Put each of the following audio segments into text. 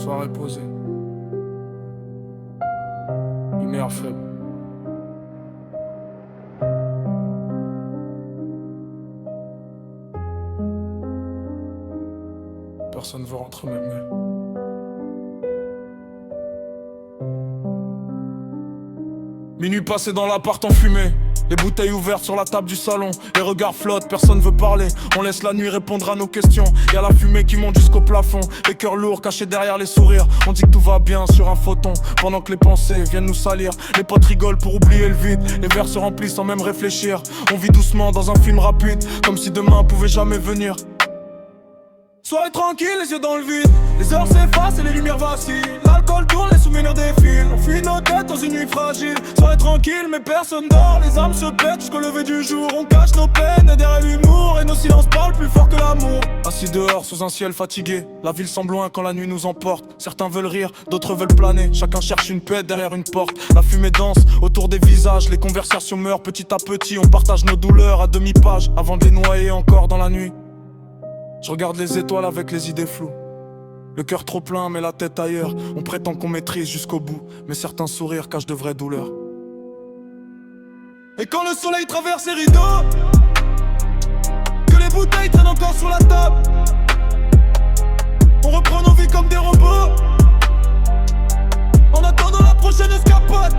Soirée posée. Lumière faible. Personne veut rentrer même mieux. Minuit passé dans l'appart en fumée. Les bouteilles ouvertes sur la table du salon. Les regards flottent, personne veut parler. On laisse la nuit répondre à nos questions. Y'a la fumée qui monte jusqu'au plafond. Les cœurs lourds cachés derrière les sourires. On dit que tout va bien sur un photon, pendant que les pensées viennent nous salir. Les potes rigolent pour oublier le vide. Les verres se remplissent sans même réfléchir. On vit doucement dans un film rapide, comme si demain pouvait jamais venir. Soirée tranquille, les yeux dans le vide. Les heures s'effacent et les lumières vacillent. L'alcool tourne, les souvenirs défilent. On fuit nos têtes dans une nuit fragile. Soirée tranquille, mais personne dort. Les âmes se pètent jusqu'au lever du jour. On cache nos peines derrière l'humour. Et nos silences parlent plus fort que l'amour. Assis dehors sous un ciel fatigué, la ville semble loin quand la nuit nous emporte. Certains veulent rire, d'autres veulent planer. Chacun cherche une paix derrière une porte. La fumée danse autour des visages. Les conversations meurent petit à petit. On partage nos douleurs à demi-page avant de les noyer encore dans la nuit. Je regarde les étoiles avec les idées floues. Le cœur trop plein mais la tête ailleurs. On prétend qu'on maîtrise jusqu'au bout, mais certains sourires cachent de vraies douleurs. Et quand le soleil traverse les rideaux, que les bouteilles traînent encore sur la table, on reprend nos vies comme des robots, en attendant la prochaine escapade.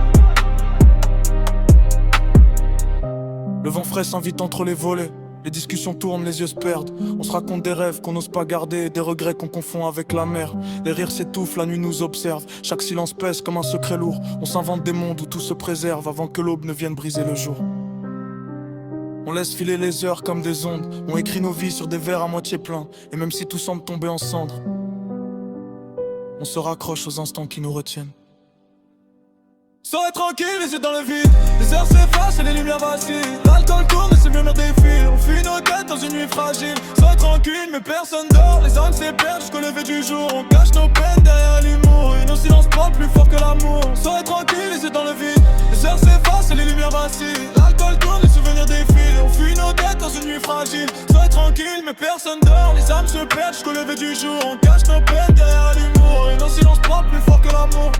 Le vent frais s'invite entre les volets. Les discussions tournent, les yeux se perdent. On se raconte des rêves qu'on n'ose pas garder, des regrets qu'on confond avec la mer. Les rires s'étouffent, la nuit nous observe. Chaque silence pèse comme un secret lourd. On s'invente des mondes où tout se préserve avant que l'aube ne vienne briser le jour. On laisse filer les heures comme des ondes. On écrit nos vies sur des verres à moitié pleins. Et même si tout semble tomber en cendres, on se raccroche aux instants qui nous retiennent. Soirée tranquille, les yeux dans le vide. Les heures s'effacent et les lumières vacillent. L'alcool tourne et ses murmures défilent. On fuit nos têtes dans une nuit fragile. Soirée tranquille mais personne dort. Les âmes s'épertent jusqu'au lever du jour. On cache nos peines derrière l'humour. Et nos silences parlent plus fort que l'amour. Soirée tranquille, les yeux dans le vide. Les heures s'effacent et les lumières vacillent. L'alcool tourne, les souvenirs défilent. On fuit nos têtes dans une nuit fragile. Soirée tranquille mais personne dort. Les âmes se perdent jusqu'au lever du jour. On cache nos peines derrière l'humour. Et nos silences parlent plus fort que l'amour.